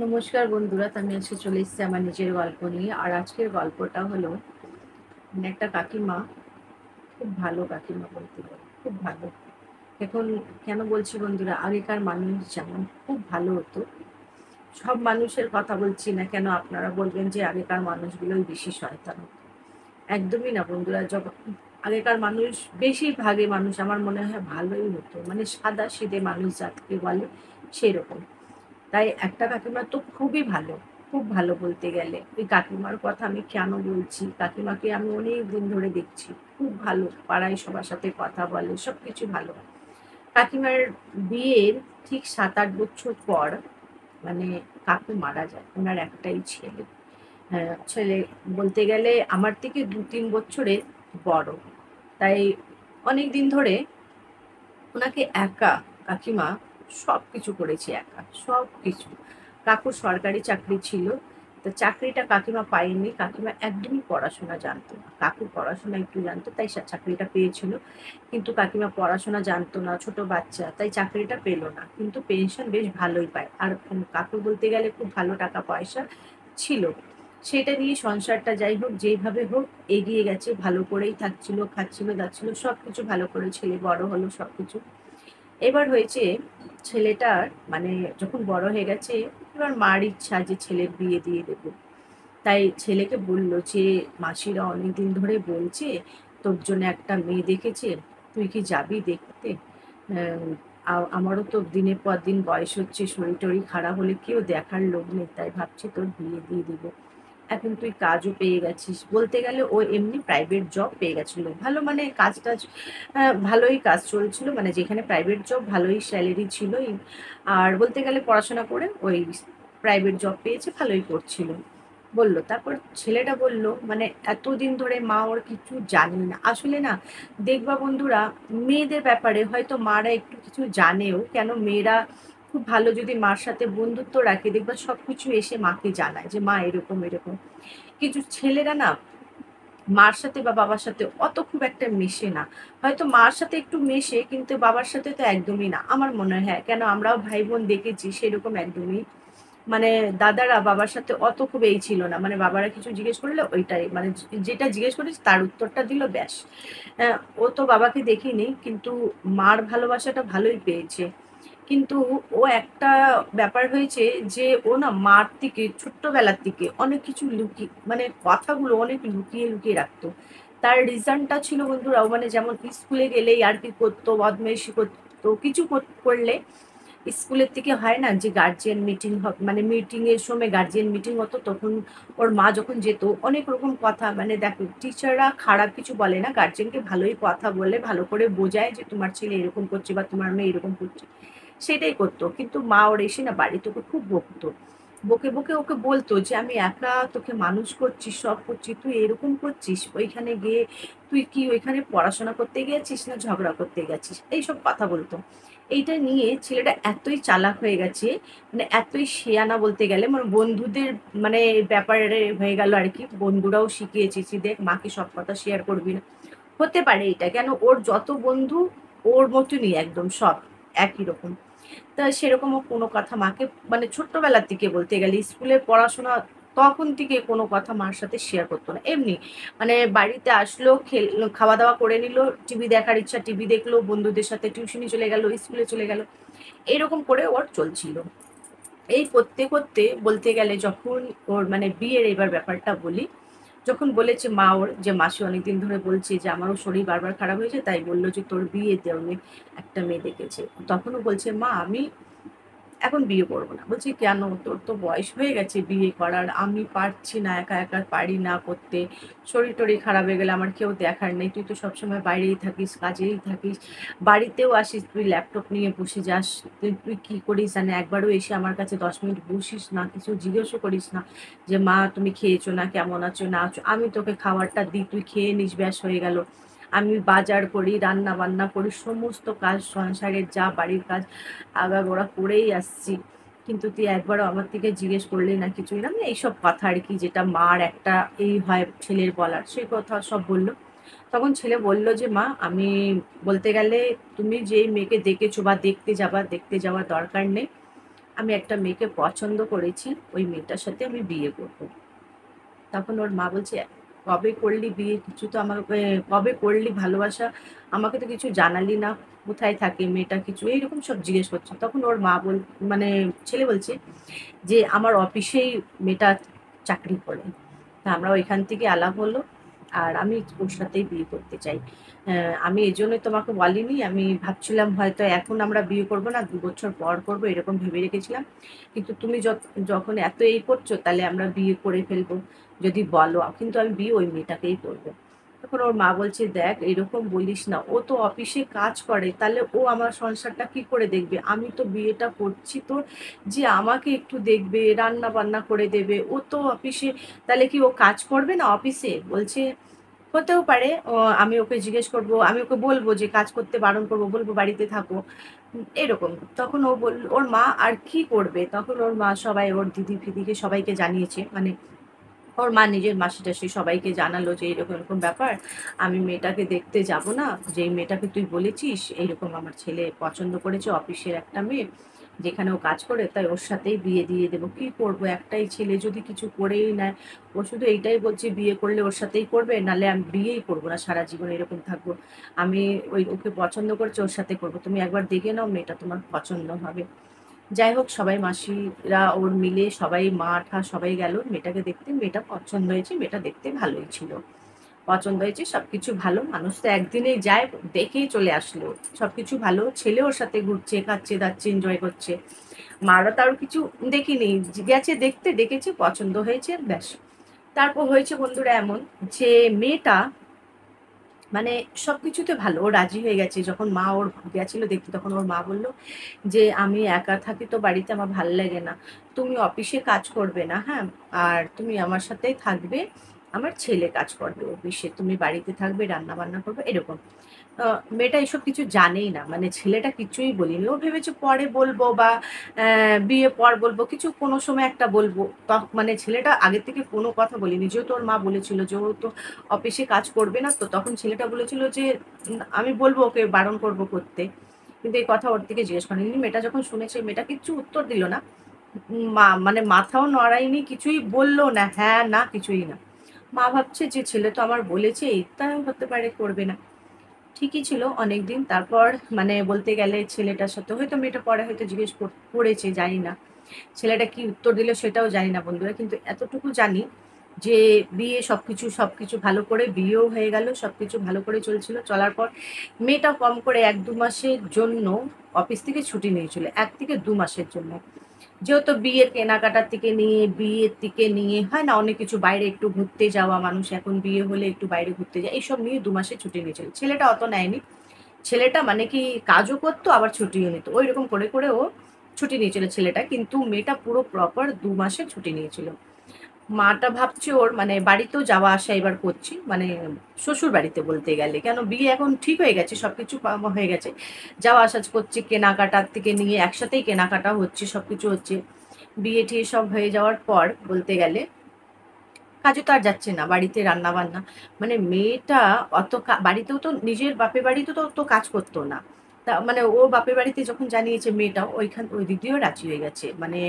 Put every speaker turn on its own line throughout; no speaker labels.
নমস্কার বন্ধুরা, তো আমি আজকে চলে এসেছি আমার নিজের গল্প নিয়ে। আর আজকের গল্পটা হলো একটা কাকিমা, খুব ভালো কাকিমা বলতে গেলে, খুব ভালো। এখন কেন বলছি বন্ধুরা, আগেকার মানুষ যেমন খুব ভালো হতো, সব মানুষের কথা বলছি না, কেন আপনারা বলবেন যে আগেকার মানুষগুলোই বেশি শয়তান হতো। একদমই না বন্ধুরা, যখন আগেকার মানুষ, বেশিরভাগই মানুষ আমার মনে হয় ভালোই হতো, মানে সাদা সিধে মানুষ যাকে বলে সেরকম। তাই একটা কাকিমা তো খুবই ভালো, খুব ভালো বলতে গেলে। ওই কাকিমার কথা আমি কেন বলছি, কাকিমাকে আমি অনেক দিন ধরে দেখছি, খুব ভালো, পাড়ায় সবার সাথে কথা বলে, সবকিছু ভালো। কাকিমার বিয়ের ঠিক 7-8 বছর পর মানে কাকু মারা যায়। ওনার একটাই ছেলে। হ্যাঁ, ছেলে বলতে গেলে আমার থেকে 2-3 বছরের বড়। তাই অনেক দিন ধরে ওনাকে একা, কাকিমা সবকিছু করেছে একা, সবকিছু। কাকুর সরকারি চাকরি ছিল, তো চাকরিটা কাকিমা পায়নি। কাকিমা একদমই পড়াশোনা জানতো না, কাকু পড়াশোনা একটু জানতো, তাই চাকরিটা পেয়েছিল। কিন্তু কাকিমা পড়াশোনা জানতো না, ছোট বাচ্চা, তাই চাকরিটা পেল না। কিন্তু পেনশন বেশ ভালোই পায়। আর কাকু বলতে গেলে খুব ভালো টাকা পয়সা ছিল। সেটা নিয়ে সংসারটা যাই হোক, যেইভাবে হোক এগিয়ে গেছে, ভালো করেই থাকছিল, খাচ্ছিল, দাচ্ছিল, সবকিছু ভালো করে। ছেলে বড় হলো, সবকিছু। এবার হয়েছে ছেলেটার, মানে যখন বড় হয়ে গেছে, এবার মার ইচ্ছা যে ছেলের বিয়ে দিয়ে দেব। তাই ছেলেকে বলল যে মাসিরা অনেকদিন ধরে বলছে তোর জন্য একটা মেয়ে দেখেছে, তুই কি যাবি দেখতে? আমারও তো দিনের পর দিন বয়স হচ্ছে, শরীর টরীর খারাপ হলে কেউ দেখার লোক নেই, তাই ভাবছি তোর বিয়ে দিয়ে দিব। এখন তুই কাজও পেয়ে গেছিস, বলতে গেলে ও এমনি প্রাইভেট জব পেয়ে গেছিল ভালো, মানে কাজ টাজ ভালোই কাজ চলছিল, মানে যেখানে প্রাইভেট জব ভালোই স্যালারি ছিল। আর বলতে গেলে পড়াশোনা করে ওই প্রাইভেট জব পেয়েছে, ভালোই করছিল। বললো, তারপর ছেলেটা বলল, মানে এতদিন ধরে মা ওর কিছু জানি না আসলে না। দেখবা বন্ধুরা, মেয়েদের ব্যাপারে হয়তো মারা একটু কিছু জানেও, কেন মেয়েরা খুব ভালো যদি মার সাথে বন্ধুত্ব রাখে, দেখবা সবকিছু এসে মাকে জানায় যে মা এরকম এরকম। কিছু ছেলেরা না মার সাথে বা বাবার সাথে অত খুব একটা মেশে না। হয়তো মার সাথে একটু মেশে, কিন্তু বাবার সাথে তো একদমই না আমার মনে হয়। হ্যাঁ, কেন আমরাও ভাই বোন দেখেছি সেরকম একদমই, মানে দাদারা বাবার সাথে অত খুব এই ছিল না। মানে বাবারা কিছু জিজ্ঞেস করলে ওইটাই, মানে যেটা জিজ্ঞেস করিস তার উত্তরটা দিল, ব্যাস। ও তো বাবাকে দেখিনি, কিন্তু মার ভালোবাসাটা ভালোই পেয়েছে। কিন্তু ও একটা ব্যাপার হয়েছে যে ও না মার থেকে ছোট্টবেলার থেকে অনেক কিছু লুকিয়ে, মানে কথাগুলো অনেক লুকিয়ে লুকিয়ে রাখতো। তার রিজনটা ছিল বন্ধুরা, ও মানে যেমন স্কুলে গেলেই আর কি করতো, বদমাইশি করতো, কিছু করলে স্কুলের থেকে হয় না যে গার্জিয়ান মিটিং, মানে মিটিং এর সময় গার্জিয়ান মিটিং হতো, তখন ওর মা যখন যেত, অনেক রকম কথা, মানে দেখো টিচাররা খারাপ কিছু বলে না, গার্জিয়ানকে ভালোই কথা বলে ভালো করে বোঝায় যে তোমার ছেলে এরকম করছে বা তোমার মেয়ে এরকম করছে, সেটাই করতো। কিন্তু মা ওর এসে না বাড়িতে ওকে খুব বকতো, বকে বকে ওকে বলতো যে আমি একা তোকে মানুষ করছি, সব করছি, তুই এরকম করছিস, ওইখানে গিয়ে তুই কি ওইখানে পড়াশোনা করতে গেছিস না ঝগড়া করতে গেছিস, এইসব কথা বলতো। এইটা নিয়ে ছেলেটা এতই চালাক হয়ে গেছে, মানে এতই শেয়ানা বলতে গেলে, মানে বন্ধুদের, মানে ব্যাপারে হয়ে গেল আর কি, বন্ধুরাও শিখিয়েছে যে দেখ মাকে সব কথা শেয়ার করবি না। হতে পারে এটা, কেন ওর যত বন্ধু ওর মতনই একদম সব একই রকম। তা সেরকমও কোনো কথা মাকে, মানে ছোট্টবেলার থেকে বলতে গেলে স্কুলের পড়াশোনা, তখন থেকে কোনো কথা মার সাথে শেয়ার করতো না। এমনি মানে বাড়িতে আসলো, খাওয়া দাওয়া করে নিল, টিভি দেখার ইচ্ছা টিভি দেখলো, বন্ধুদের সাথে টিউশনি চলে গেল, স্কুলে চলে গেল, এরকম করে ওর চলছিল। এই করতে করতে বলতে গেলে যখন ওর মানে বিয়ের এবার ব্যাপারটা বলি, যখন বলেছে মা ওর যে মাসি অনেকদিন ধরে বলছে যে আমারও শরীর বারবার খারাপ হয়েছে, তাই বললো যে তোর বিয়ে দেওয়া একটা মেয়ে দেখেছে, তখনও বলছে মা আমি এখন বিয়ে করবো না। বলছি কেন, তোর তো বয়স হয়ে গেছে বিয়ে করার, আমি পারছি না, একা একা পারি না করতে, শরীর টরীর খারাপ হয়ে গেলে আমার কেউ দেখার নেই, তুই তো সবসময় বাইরেই থাকিস, কাজেই থাকিস, বাড়িতেও আসিস তুই ল্যাপটপ নিয়ে বসে যাস, তুই তুই কি করিস জানে, একবারও এসে আমার কাছে 10 মিনিট বসিস না, কিছু জিজ্ঞেসও করিস না যে মা তুমি খেয়েছো না, কেমন আছো না আছো, আমি তোকে খাবারটা দিই তুই খেয়ে নিস, ব্যাস হয়ে গেল। আমি বাজার করি, রান্না বান্না করি, সমস্ত কাজ সংসারের যা বাড়ির কাজ আগাগোড়া করেই আসছি, কিন্তু তুই একবারও আমার থেকে জিজ্ঞেস করলি না, কিছুই না, মানে এইসব কথা আর কি, যেটা মার একটা এই হয় ছেলের বলার, সেই কথা সব বললো। তখন ছেলে বলল যে মা আমি, বলতে গেলে তুমি যে মেয়েকে দেখেছো বা দেখতে যাওয়ার দরকার নেই, আমি একটা মেয়েকে পছন্দ করেছি, ওই মেয়েটার সাথে আমি বিয়ে করব। তখন ওর মা বলছে, "কবে করলি বিয়ে? কিছু তো আমার কবে করলি ভালোবাসা? আমাকে তো কিছু জানালি না। কোথায় থাকে মেয়েটা?" কিছু এইরকম সব জিজ্ঞেস করছে। তখন ওর মা মানে ছেলে বলছে যে, "আমার অফিসেই মেয়েটা চাকরি করে। তা আমরা ওইখান থেকে আলাপ হলো। আর আমি ওর সাথেই বিয়ে করতে চাই। আমি এজন্যই তোমাকে বলিনি। আমি ভাবছিলাম হয়তো এখন আমরা বিয়ে করব না, ২ বছর পর করব এরকম ভেবে রেখেছিলাম। কিন্তু তুমি যখন এত এই করছো তাহলে আমরা বিয়ে করে ফেলবো। যদি বলো।" কিন্তু আমি বিয়ে ওই মেয়েটাকেই করব। তখন ওর মা বলছে, "দেখ এরকম বলিস না। ও তো অফিসে কাজ করে। তাহলে ও আমার সংসারটা কি করে দেখবে? আমি তো বিয়েটা করছি তোর যে আমাকে একটু দেখবে, রান্না-বান্না করে দেবে। ও তো অফিসে, তাহলে কি ও কাজ করবে না অফিসে?" বলছে, "হতেও পারে। আমি ওকে জিজ্ঞেস করব। আমি ওকে বলব যে কাজ করতে বারণ করব। বলব বাড়িতে থাকো।" এরকম। তখন ওর মা আর কি করবে? তখন ওর মা সবাই ওর দিদি-ফিদিকে সবাইকে জানিয়েছে। মানে ওর মা নিজের মাসি-টাসি সবাইকে জানালো যে, "এরকম, এরকম ব্যাপার। আমি মেয়েটাকে দেখতে যাব না। যেই মেয়েটাকে তুই বলেছিস, এইরকম আমার ছেলে পছন্দ করেছে অফিসের একটা মেয়ে, যেখানে ও কাজ করে, তাই ওর সাথেই বিয়ে দিয়ে দেব। কি করব? একটাই ছেলে, যদি কিছু করেই নেয়।" ও শুধু এইটাই বলছে, "বিয়ে করলে ওর সাথেই করবে, নাহলে আমি বিয়েই করব না। সারা জীবন এরকম থাকবো। আমি ওকে পছন্দ করেছি, ওর সাথে করব। তুমি একবার দেখে নাও, মেয়েটা তোমার পছন্দ হবে।" যাই হোক, সবাই মাসিরা ওর মিলে সবাই মা-ঠা সবাই গেল মেয়েটাকে দেখতে। মেয়েটা পছন্দ হয়েছে, মেয়েটা দেখতে ভালোই ছিল। পছন্দ হয়েছে, সবকিছু ভালো। মানুষ তো একদিনেই যায়, দেখেই চলে আসলো। সবকিছু ভালো। ছেলে ওর সাথে ঘুরছে, খাচ্ছে-দাচ্ছে, এনজয় করছে। মারা তার কিছু দেখিনি। গেছে দেখতে, দেখেছে, পছন্দ হয়েছে, ব্যাস। তারপর হয়েছে বন্ধুরা এমন যে মেয়েটা মানে সবকিছুতে ভালো। ও রাজি হয়ে গেছে। যখন মা ওর গেছিল দেখতে, তখন ওর মা বলল যে, "আমি একা থাকি তো বাড়িতে, আমার ভাল লাগে না। তুমি অফিসে কাজ করবে না, হ্যাঁ? আর তুমি আমার সাথেই থাকবে। আমার ছেলে কাজ করবে অফিসে। তুমি বাড়িতে থাকবে, রান্না-বান্না করবে।" এরকম। আ মেয়েটা এসব কিছু জানেই না। মানে ছেলেটা কিছুই বলেনি। ও ভেবেছে পরে বলবো বা বিয়ের পর বলবো, কিছু কোনো সময় একটা বলবো। মানে ছেলেটা আগে থেকে কোনো কথা বলেনি। যেহেতু ওর মা বলেছিল যে, "ও তো অফিসে কাজ করবে না তো।" তখন ছেলেটা বলেছিল যে, "আমি বলবো, ওকে বারণ করব করতে।" কিন্তু এই কথা ওর থেকে জিজ্ঞেস করেনি। মেয়েটা যখন শুনেছে, মেয়েটা কিচ্ছু উত্তর দিল না। মানে মাথাও নড়ায়নি, কিছুই বলল না। হ্যাঁ, না, কিছুই না। মা ভাবছে যে, "ছেলে তো আমার বলেছেই, তাই হতে পারে করবে না।" ঠিকই ছিল অনেকদিন। তারপর মানে বলতে গেলে ছেলেটার সাথে হয়তো মেয়েটা পরে হয়তো জিজ্ঞেস করেছে, জানি না। ছেলেটা কি উত্তর দিল সেটাও জানি না বন্ধুরা। কিন্তু এতটুকু জানি যে সবকিছু ভালো করে বিয়েও হয়ে গেল। সবকিছু ভালো করে চলছিল। চলার পর মেয়েটা কম করে ১-২ মাসের জন্য অফিস থেকে ছুটি নিয়েছিল। ১ থেকে ২ মাসের জন্য। যেহেতু বিয়ের কেনাকাটার থেকে নিয়ে, বিয়ের থেকে নিয়ে, হয় না অনেক কিছু, বাইরে একটু ঘুরতে যাওয়া, মানুষ এখন বিয়ে হলে একটু বাইরে ঘুরতে যায়। এইসব নিয়ে ২ মাসের ছুটি নিয়েছিল। ছেলেটা অত নেয়নি। ছেলেটা মানে কি কাজও করতো আবার ছুটিও নিত। ঐরকম করে, করে ও ছুটি নিয়েছিল ছেলেটা। কিন্তু মেয়েটা পুরো প্রপার ২ মাসের ছুটি নিয়েছিল। মাটা ভাবছে ওর মানে বাড়িতেও যাওয়া আসা এবার করছি। মানে শ্বশুর বাড়িতে বলতে গেলে। কেন বিয়ে এখন ঠিক হয়ে গেছে, সবকিছু হয়ে গেছে। যাওয়া আসা করছে, কেনাকাটার থেকে নিয়ে একসাথেই কেনাকাটা হচ্ছে, সবকিছু হচ্ছে। বিয়ে-টিয়ে সব হয়ে যাওয়ার পর বলতে গেলে কাজে তো আর যাচ্ছে না। বাড়িতে রান্না-বান্না। মানে মেয়েটা অত বাড়িতেও তো নিজের বাপের বাড়িতেও তো কাজ করত না। মানে ও বাপের বাড়িতে যখন জানিয়েছে মেয়েটাও ওই দিক দিয়েও রাজি হয়ে গেছে। মানে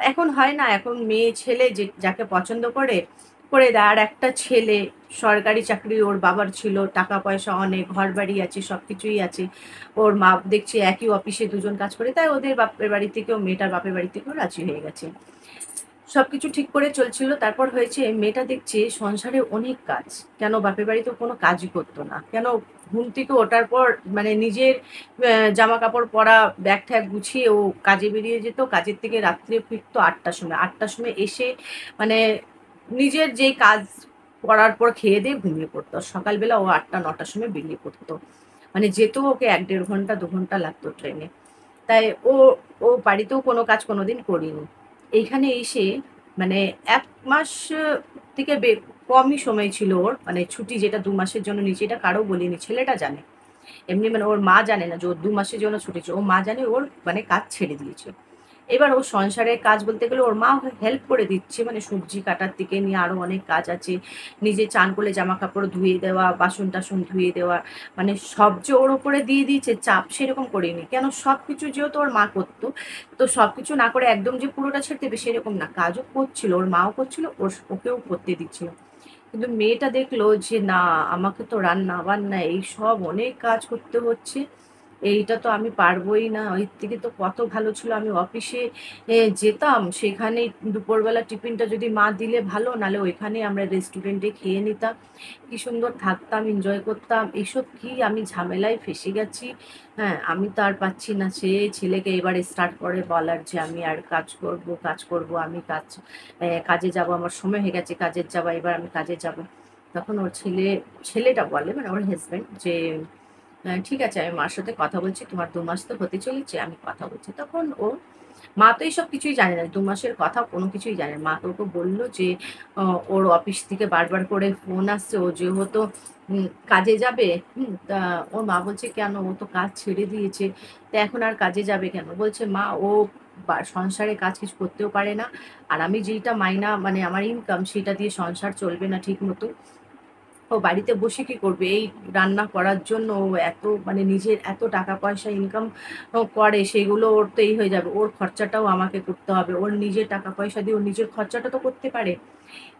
এখন হয় না, এখন মেয়ে ছেলে যাকে পছন্দ করে, করে দেয়। আর একটা ছেলে সরকারি চাকরি ওর বাবার ছিল, টাকা-পয়সা অনেক, ঘরবাড়ি আছে, সবকিছুই আছে। ওর মা দেখছি একই অফিসে দুজন কাজ করে। তাই ওদের বাপের বাড়ি থেকেও, মেয়েটার বাপের বাড়ি থেকেও রাজি হয়ে গেছে। সবকিছু ঠিক করে চলছিল। তারপর হয়েছে মেয়েটা দেখছে সংসারে অনেক কাজ। কেন বাপের বাড়িতেও কোনো কাজই করত না। কেন ঘুম থেকে ওঠার পর মানে নিজের জামাকাপড় পরা, ব্যাগ-ট্যাগ গুছিয়ে ও কাজে বেরিয়ে যেত। কাজের থেকে রাত্রে ফিরত ৮ টার সময়। ৮ টার সময় এসে মানে নিজের যেই কাজ করার পর খেয়ে-দেয়ে ঘুমিয়ে পড়ত। সকালবেলা ও ৮টা-৯ টার সময় বেরিয়ে পড়ত। মানে যেতেও ওকে ১-১.৫ ঘন্টা ২ ঘন্টা লাগতো ট্রেনে। তাই ও বাড়িতেও কোনো কাজ কোনোদিন করেনি। এইখানে এসে মানে ১ মাস থেকে কমই সময় ছিল ওর। মানে ছুটি যেটা ২ মাসের জন্য নিয়েছে, এটা কারও বলিনি। ছেলেটা জানে। এমনি মানে ওর মা জানে না যে ওর ২ মাসের জন্য ছুটি ছিল। ওর মা জানে ওর মানে কাজ ছেড়ে দিয়েছে। এবার ও সংসারের কাজ বলতে গেলে ওর মা ওকে হেল্প করে দিচ্ছে, মানে সবজি কাটার থেকে নিয়ে আরো অনেক কাজ আছে। নিজে চান করলে জামাকাপড় ধুয়ে দেওয়া, বাসন-টাসন ধুয়ে দেওয়া, মানে সব যে ওর উপরে দিয়ে দিয়েছে চাপ সেরকম করিনি। কেন সবকিছু যেহেতু ওর মা করতো, তো সবকিছু না করে একদম যে পুরোটা ছেড়ে দেবে সেরকম না। কাজও করছিল, ওর মাও করছিল, ওকেও করতে দিচ্ছিল। কিন্তু মেয়েটা দেখলো যে না, আমাকে তো রান্না-বান্না এইসব অনেক কাজ করতে হচ্ছে। এইটা তো আমি পারবোই না। এর থেকে তো কত ভালো ছিল আমি অফিসে যেতাম, সেখানেই দুপুরবেলা টিফিনটা যদি মা দিলে ভালো, নাহলে ওইখানেই আমরা রেস্টুরেন্টে খেয়ে নিতাম। কি সুন্দর থাকতাম, এনজয় করতাম। এসব কি আমি ঝামেলায় ফেঁসে গেছি। হ্যাঁ, আমি তো আর পাচ্ছি না। সে ছেলেকে এবারে স্টার্ট করে বলার যে আমি আর কাজ করব, কাজ করব, আমি কাজে যাব, আমার সময় হয়ে গেছে কাজের যাওয়া, এবার আমি কাজে যাব। তখন ওর ছেলেটা বলে, মানে ওর হাসব্যান্ড, যে ঠিক আছে, আমি মার সাথে কথা বলছি। তোমার ২ মাস তো হতে চলেছে, আমি কথা বলছি। তখন মা তো এইসব কিছুই জানে না। ২ মাসের কথা কোনো কিছুই জানে না। মা তো ওকে বলল যে ওর অফিস থেকে বারবার করে ফোন আসছে। ও যেহেতু কাজে যাবে, তা ওর মা বলছে, "কেন? ও তো কাজ ছেড়ে দিয়েছে। তা এখন আর কাজে যাবে কেন?" বলছে, "মা, ও সংসারে কাজ কিছু করতেও পারে না। আর আমি যেইটা মাইনা, মানে আমার ইনকাম, সেটা দিয়ে সংসার চলবে না ঠিকমতো। ও বাড়িতে বসে কি করবে? এই রান্না করার জন্য ও এত, মানে নিজের এত টাকা পয়সা ইনকাম করে, সেগুলো ওর তো এই হয়ে যাবে। ওর খরচাটাও আমাকে করতে হবে। ওর নিজের টাকা পয়সা দিয়ে ওর নিজের খরচাটা তো করতে পারে।"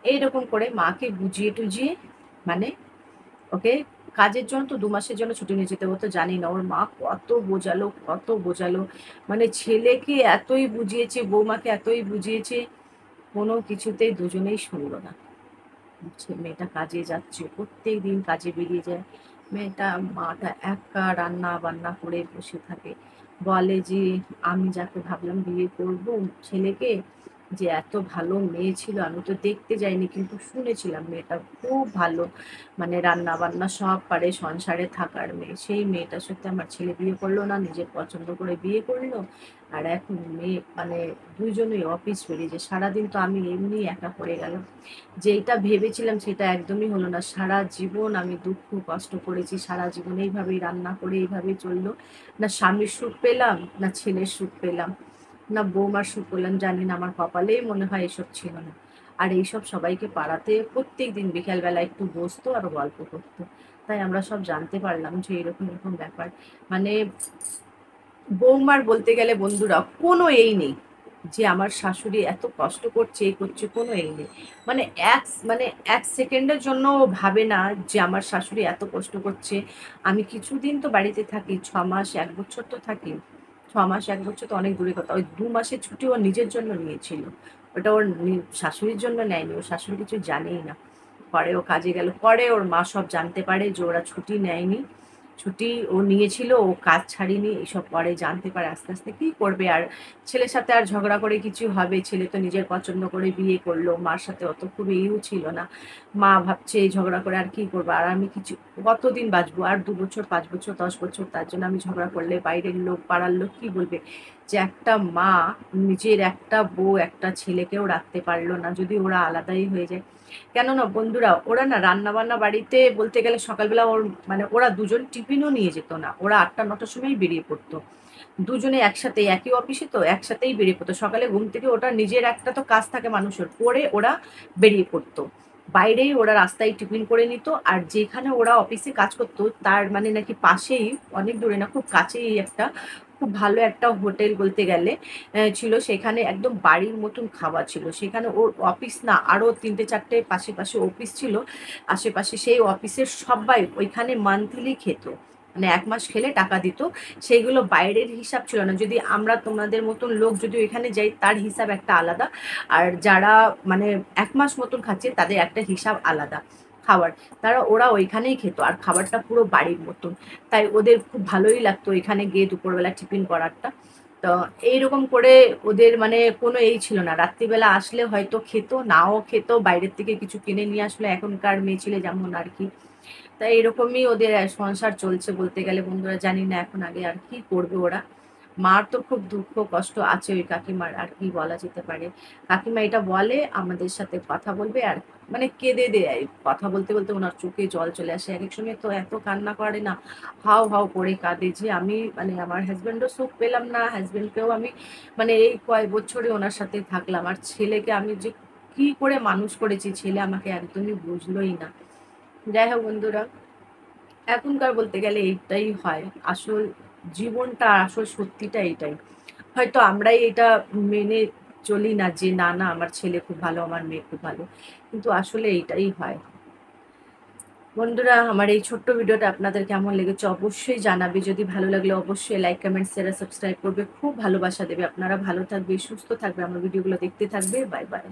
এইরকম করে মাকে বুঝিয়ে-টুঝিয়ে, মানে ওকে কাজের জন্য তো ২ মাসের জন্য ছুটি নিয়ে যেতে, ও তো জানেই না। ওর মা কত বোঝালো, কত বোঝালো। মানে ছেলেকে এতই বুঝিয়েছে, বৌমাকে এতই বুঝিয়েছে, কোনো কিছুতেই দুজনেই শুনল না। মেয়েটা কাজে যাচ্ছে, প্রত্যেকদিন কাজে বেরিয়ে যায়। মাটা একা রান্না-বান্না করে বসে থাকে। বলে যে, "আমি যাকে ভাবলাম বিয়ে করব ছেলেকে, যে এত ভালো মেয়ে ছিল, আমি তো দেখতে যাইনি কিন্তু শুনেছিলাম মেয়েটা খুব ভালো। মানে রান্না-বান্না সব পারে, সংসারে থাকার মেয়ে। সেই মেয়েটার সাথে আমার ছেলে বিয়ে করল না, নিজের পছন্দ করে বিয়ে করল। আর এখন মেয়ে, মানে ২ জনেই অফিস বেরিয়ে যায়। সারাদিন তো আমি এমনি একা পড়ে গেলাম। যেইটা ভেবেছিলাম সেটা একদমই হলো না। সারা জীবন আমি দুঃখ কষ্ট করেছি। সারা জীবন এইভাবেই রান্না করে এইভাবেই চলল। না স্বামীর সুখ পেলাম, না ছেলের সুখ পেলাম, না বৌমার সুখ পেলাম। জানি না, আমার কপালেই মনে হয় এসব ছিল না। আর এইসব সবাইকে পাড়াতে প্রত্যেকদিন বিকালবেলা একটু বসতো আর গল্প করত। তাই আমরা সব জানতে পারলাম যে এরকম ব্যাপার। মানে বৌমার বলতে গেলে বন্ধুরা কোনো এই নেই যে আমার শাশুড়ি এত কষ্ট করছে, এই করছে, কোনো এই নেই। মানে মানে ১ সেকেন্ডের জন্য ও ভাবে না যে আমার শাশুড়ি এত কষ্ট করছে। আমি কিছুদিন তো বাড়িতে থাকি, ৬ মাস ১ বছর তো থাকি। ৬ মাস ১ বছর তো অনেক দূরের কথা। ওই ২ মাসের ছুটি ও নিজের জন্য নিয়েছিল। ওটা ওর শাশুড়ির জন্য নেয়নি। ওর শাশুড়ি কিছু জানেই না। পরে ও কাজে গেল। পরে ওর মা সব জানতে পারে যে ওরা ছুটি নেয়নি। ছুটি ও নিয়েছিল, ও কাজ ছাড়েনি। এসব পরে জানতে পারে আস্তে, আস্তে। কি করবে আর? ছেলের সাথে আর ঝগড়া করে কিছু হবে? ছেলে তো নিজের পছন্দ করে বিয়ে করল। মার সাথে অত খুব ইও ছিল না। মা ভাবছে এই ঝগড়া করে আর কি করব? আর আমি কতদিন বাঁচবো? আর ২ বছর, ৫ বছর, ১০ বছর। তার জন্য আমি ঝগড়া করলে বাইরের লোক, পাড়ার লোক কি বলবে? যে একটা মা নিজের একটা বউ, একটা ছেলেকেও রাখতে পারল না, যদি ওরা আলাদাই হয়ে যায়। কেননা বন্ধুরা, ওরা না রান্নাবান্না বাড়িতে বলতে গেলে সকালবেলা মানে ওরা দুজন টিফিনও নিয়ে যেত না। ওরা ৮টা-৯টার সময়ই বেরিয়ে পড়তো। দুজনে একসাথে, একই অফিসে তো একসাথেই বেরিয়ে পড়তো। সকালে ঘুম থেকে ওটা নিজের একটা তো কাজ থাকে মানুষের, করে ওরা বেরিয়ে পড়তো। বাইরেই ওরা রাস্তায় টিফিন করে নিত। আর যেখানে ওরা অফিসে কাজ করতো তার মানে নাকি পাশেই, অনেক দূরে না, খুব কাছেই একটা খুব ভালো একটা হোটেল বলতে গেলে ছিল। সেখানে একদম বাড়ির মতন খাবার ছিল। সেখানে ওর অফিস না, আরো ৩টে-৪টে পাশে অফিস ছিল আশেপাশে। সেই অফিসের সব্বাই ওইখানে মান্থলি খেত। মানে ১ মাস খেলে টাকা দিত। সেইগুলো বাইরের হিসাব ছিল না। যদি আমরা তোমাদের মতন লোক যদি ওইখানে যাই, তার হিসাব একটা আলাদা। আর যারা মানে ১ মাস মতন খাচ্ছে তাদের একটা হিসাব আলাদা খাওয়ার। ওরা ওইখানেই খেত। আর খাবারটা পুরো বাড়ির মতন। তাই ওদের খুব ভালোই লাগতো এখানে গিয়ে দুপুরবেলা টিফিন করারটা। তো এইরকম করে ওদের মানে কোনো এই ছিল না। রাত্রিবেলা আসলে হয়তো খেত, নাও খেত, বাইরের থেকে কিছু কিনে নিয়ে আসলো, এখনকার মেয়ে-ছেলে যেমন আরকি। তাই এরকমই ওদের সংসার চলছে বলতে গেলে বন্ধুরা। জানি না এখন আগে আর কি করবে ওরা। মার তো খুব দুঃখ কষ্ট আছে ওই কাকিমার, আর কি বলা যেতে পারে। কাকিমা এটা বলে আমাদের সাথে কথা বলবে আর মানে কেঁদে দেয়। কথা বলতে, বলতে উনার চোখে জল চলে আসে। একেক সময় তো এত কান্না করে না, হাউ, হাউ করে কাঁদে যে আমি মানে আমার হাসব্যান্ডও সুখ পেলাম না। হাসব্যান্ডকেও আমি মানে এই কয় বছরে উনার সাথে থাকলাম। আর ছেলেকে আমি যে কি করে মানুষ করেছি, ছেলে আমাকে একদমই বুঝলোই না। যাই হোক বন্ধুরা, এখনকার বলতে গেলে এইটাই হয়। আসল জীবনটা, আসল সত্যিটা এইটাই। হয়তো আমরাই এটা মেনে চলি না যে না, না আমার ছেলে খুব ভালো, আমার মেয়ে খুব ভালো। কিন্তু আসলে এইটাই হয়। বন্ধুরা, আমার এই ছোট্ট ভিডিওটা আপনাদের কেমন লেগেছে অবশ্যই জানাবে। যদি ভালো লাগলে অবশ্যই লাইক, কমেন্ট, শেয়ার, সাবস্ক্রাইব করবে। খুব ভালোবাসা দেবে। আপনারা ভালো থাকবে, সুস্থ থাকবে, আমার ভিডিওগুলো দেখতে থাকবে। Bye, by.